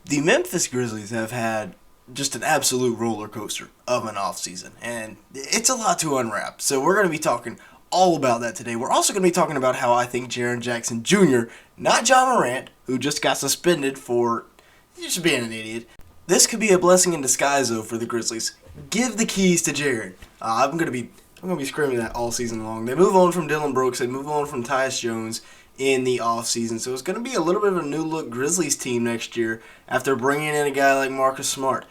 The Memphis Grizzlies have had just an absolute roller coaster of an offseason, and it's a lot to unwrap. So we're going to be talking all about that today. We're also going to be talking about how I think Jaren Jackson Jr., not John Morant, who just got suspended for just being an idiot. This could be a blessing in disguise, though, for the Grizzlies. Give the keys to Jaren. I'm gonna be screaming that all season long. They move on from Dylan Brooks. They move on from Tyus Jones in the offseason. So it's going to be a little bit of a new look Grizzlies team next year after bringing in a guy like Marcus Smart.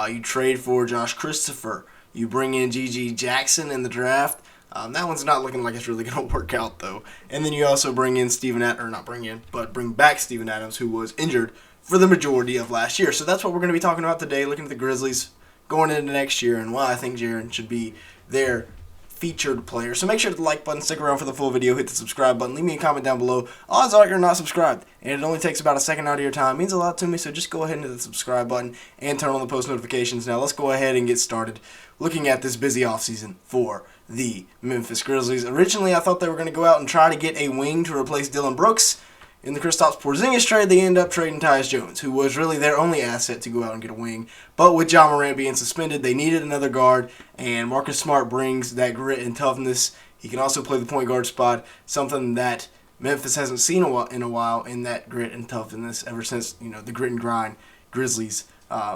You trade for Josh Christopher. You bring in Jaren Jackson in the draft. That one's not looking like it's really going to work out, though. And then you also bring in bring back Steven Adams, who was injured for the majority of last year. So that's what we're going to be talking about today, looking at the Grizzlies going into next year and why I think Jaren should be their featured player. So make sure to the like button, stick around for the full video, hit the subscribe button, leave me a comment down below. Odds are you're not subscribed, and it only takes about a second out of your time. It means a lot to me, so just go ahead and hit the subscribe button and turn on the post notifications. Now let's go ahead and get started looking at this busy offseason for the Memphis Grizzlies. Originally, I thought they were going to go out and try to get a wing to replace Dylan Brooks. In the Kristaps Porzingis trade, they end up trading Tyus Jones, who was really their only asset to go out and get a wing. But with John Morant being suspended, they needed another guard, and Marcus Smart brings that grit and toughness. He can also play the point guard spot, something that Memphis hasn't seen in a while in that grit and toughness ever since the grit and grind Grizzlies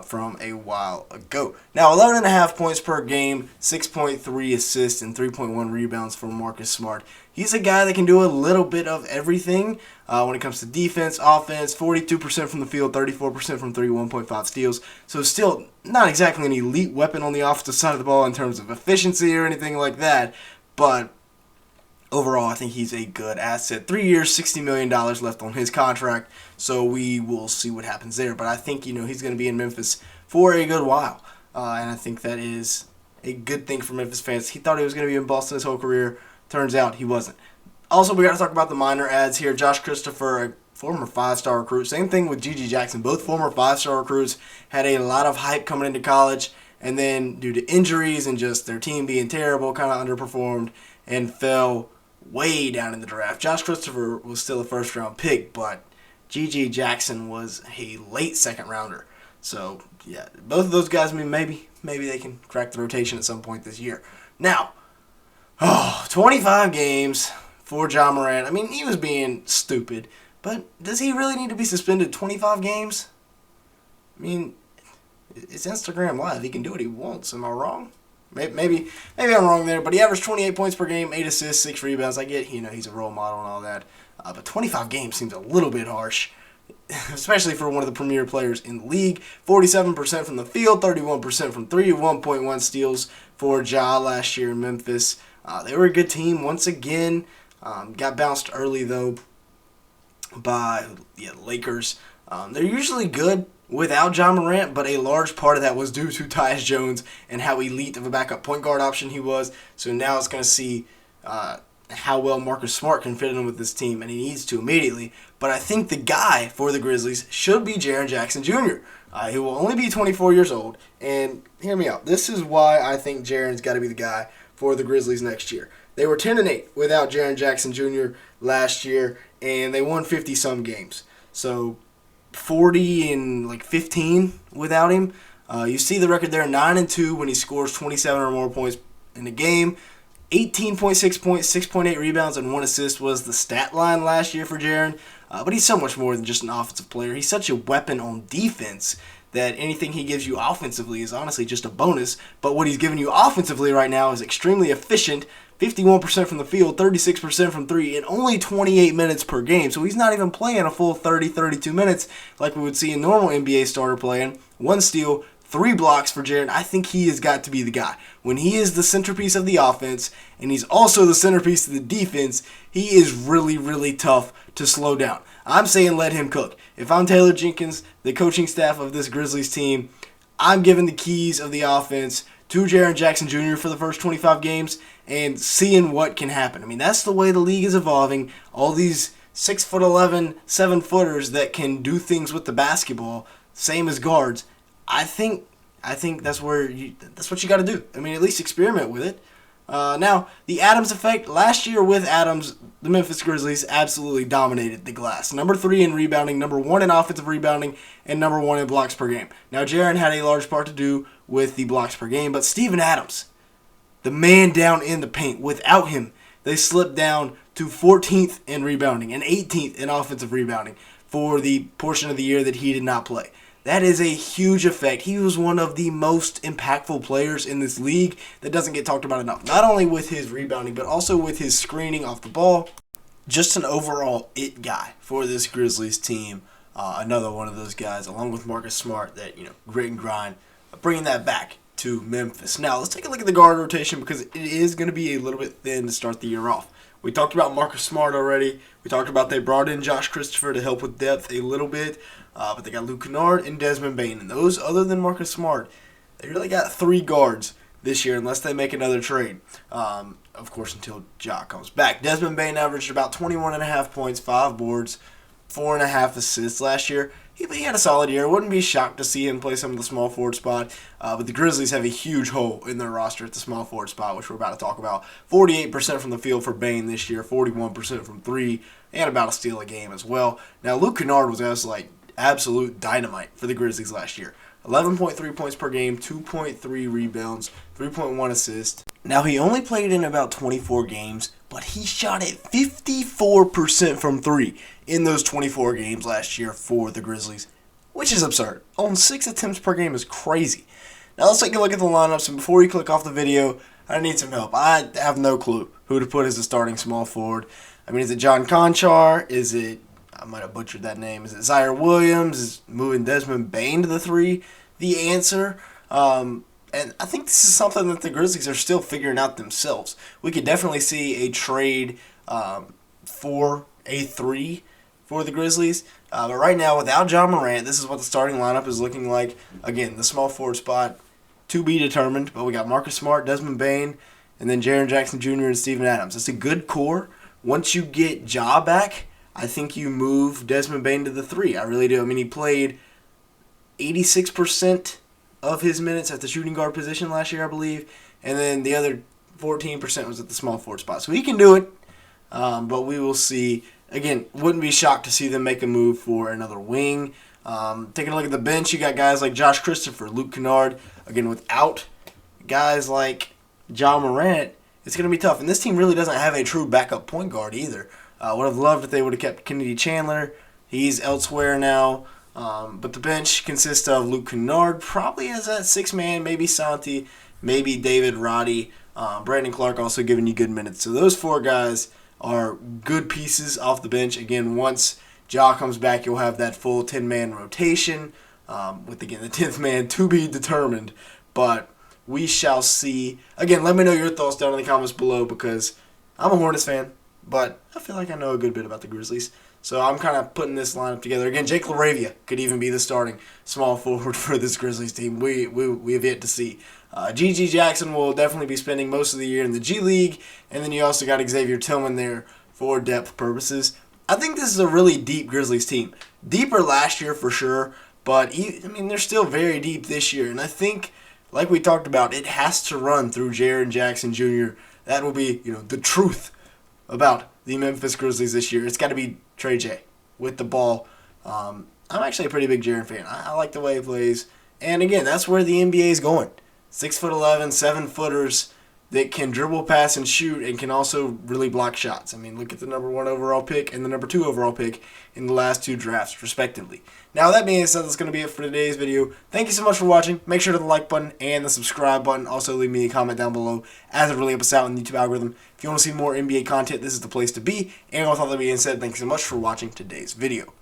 from a while ago. Now, 11.5 points per game, 6.3 assists, and 3.1 rebounds for Marcus Smart. He's a guy that can do a little bit of everything when it comes to defense, offense, 42% from the field, 34% from 3, 1.5 steals. So still not exactly an elite weapon on the offensive side of the ball in terms of efficiency or anything like that, but overall, I think he's a good asset. 3 years, $60 million left on his contract, so we will see what happens there. But I think he's going to be in Memphis for a good while, and I think that is a good thing for Memphis fans. He thought he was going to be in Boston his whole career. Turns out he wasn't. Also, we got to talk about the minor ads here. Josh Christopher, a former 5-star recruit. Same thing with Jaren Jackson. Both former 5-star recruits had a lot of hype coming into college, and then due to injuries and just their team being terrible, kind of underperformed and fell way down in the draft. Josh Christopher was still a first-round pick, but Jaren Jackson was a late second-rounder. So, yeah, both of those guys, maybe they can crack the rotation at some point this year. Now, 25 games for John Morant. I mean, he was being stupid, but does he really need to be suspended 25 games? I mean, it's Instagram Live. He can do what he wants. Am I wrong? Maybe I'm wrong there, but he averaged 28 points per game, 8 assists, 6 rebounds. I get, he's a role model and all that, but 25 games seems a little bit harsh, especially for one of the premier players in the league. 47% from the field, 31% from 3, 1.1 steals for Ja last year in Memphis. They were a good team once again. Got bounced early, though, by the Lakers. They're usually good without John Morant, but a large part of that was due to Tyus Jones and how elite of a backup point guard option he was. So now it's going to see how well Marcus Smart can fit in with this team, and he needs to immediately. But I think the guy for the Grizzlies should be Jaren Jackson Jr. He will only be 24 years old, and hear me out. This is why I think Jaren's got to be the guy for the Grizzlies next year. They were 10-8 without Jaren Jackson Jr. last year, and they won 50-some games. So 40 and 15 without him. You see the record there, 9-2 when he scores 27 or more points in a game. 18.6 points, 6.8 rebounds, and 1 assist was the stat line last year for Jaren. But he's so much more than just an offensive player. He's such a weapon on defense that anything he gives you offensively is honestly just a bonus. But what he's giving you offensively right now is extremely efficient. 51% from the field, 36% from 3, in only 28 minutes per game. So he's not even playing a full 30, 32 minutes like we would see a normal NBA starter playing. 1 steal, 3 blocks for Jaren. I think he has got to be the guy. When he is the centerpiece of the offense, and he's also the centerpiece of the defense, he is really, really tough to slow down. I'm saying let him cook. If I'm Taylor Jenkins, the coaching staff of this Grizzlies team, I'm giving the keys of the offense to Jaren Jackson Jr. for the first 25 games and seeing what can happen. I mean, that's the way the league is evolving. All these 6'11", 7-footers that can do things with the basketball, same as guards. I think that's what you got to do. I mean, at least experiment with it. Now, the Adams effect. Last year with Adams, the Memphis Grizzlies absolutely dominated the glass. Number 3 in rebounding, number 1 in offensive rebounding, and number 1 in blocks per game. Now, Jaren had a large part to do with the blocks per game, but Steven Adams, the man down in the paint, without him, they slipped down to 14th in rebounding and 18th in offensive rebounding for the portion of the year that he did not play. That is a huge effect. He was one of the most impactful players in this league that doesn't get talked about enough. Not only with his rebounding, but also with his screening off the ball. Just an overall it guy for this Grizzlies team. Another one of those guys, along with Marcus Smart, that, grit and grind, bringing that back to Memphis. Now, let's take a look at the guard rotation because it is going to be a little bit thin to start the year off. We talked about Marcus Smart already. We talked about they brought in Josh Christopher to help with depth a little bit. But they got Luke Kennard and Desmond Bane. And those, other than Marcus Smart, they really got 3 guards this year unless they make another trade. Of course, until Ja comes back. Desmond Bane averaged about 21.5 points, 5 boards, 4.5 assists last year. He had a solid year. Wouldn't be shocked to see him play some of the small forward spot. But the Grizzlies have a huge hole in their roster at the small forward spot, which we're about to talk about. 48% from the field for Bane this year, 41% from 3, and about a steal a game as well. Now, Luke Kennard was absolute dynamite for the Grizzlies last year. 11.3 points per game, 2.3 rebounds, 3.1 assists. Now, he only played in about 24 games, but he shot at 54% from 3 in those 24 games last year for the Grizzlies, which is absurd. On 6 attempts per game is crazy. Now, let's take a look at the lineups, and before you click off the video, I need some help. I have no clue who to put as a starting small forward. Is it John Conchar? Is it, I might have butchered that name, is it Zaire Williams? Is moving Desmond Bane to the 3 the answer? And I think this is something that the Grizzlies are still figuring out themselves. We could definitely see a trade for a 3 for the Grizzlies. But right now, without Ja Morant, this is what the starting lineup is looking like. Again, the small forward spot to be determined. But we got Marcus Smart, Desmond Bane, and then Jaren Jackson Jr. and Steven Adams. It's a good core. Once you get Ja back, I think you move Desmond Bane to the 3. I really do. He played 86% of his minutes at the shooting guard position last year, I believe. And then the other 14% was at the small forward spot. So he can do it, but we will see. Again, wouldn't be shocked to see them make a move for another wing. Taking a look at the bench, you got guys like Josh Christopher, Luke Kennard. Again, without guys like Ja Morant, it's going to be tough. And this team really doesn't have a true backup point guard either. Would have loved if they would have kept Kennedy Chandler. He's elsewhere now. But the bench consists of Luke Kennard, probably as that 6-man, maybe Santi, maybe David Roddy, Brandon Clark also giving you good minutes. So those 4 guys are good pieces off the bench. Again, once Ja comes back, you'll have that full 10-man rotation, with, again, the 10th man to be determined. But we shall see. Again, let me know your thoughts down in the comments below because I'm a Hornets fan, but I feel like I know a good bit about the Grizzlies. So I'm kind of putting this lineup together. Again, Jake LaRavia could even be the starting small forward for this Grizzlies team. We have yet to see. G.G. Jackson will definitely be spending most of the year in the G League. And then you also got Xavier Tillman there for depth purposes. I think this is a really deep Grizzlies team. Deeper last year for sure. But, they're still very deep this year. And I think, like we talked about, it has to run through Jaren Jackson Jr. That will be, the truth about the Memphis Grizzlies this year. It's got to be Trey J with the ball. I'm actually a pretty big Jaren fan. I like the way he plays. And again, that's where the NBA is going. 6'11", 7-footers that can dribble, pass, and shoot and can also really block shots. Look at the number 1 overall pick and the number 2 overall pick in the last 2 drafts, respectively. Now, that being said, that's going to be it for today's video. Thank you so much for watching. Make sure to the like button and the subscribe button. Also, leave me a comment down below as it really helps us out in the YouTube algorithm. If you want to see more NBA content, this is the place to be. And with all that being said, thank you so much for watching today's video.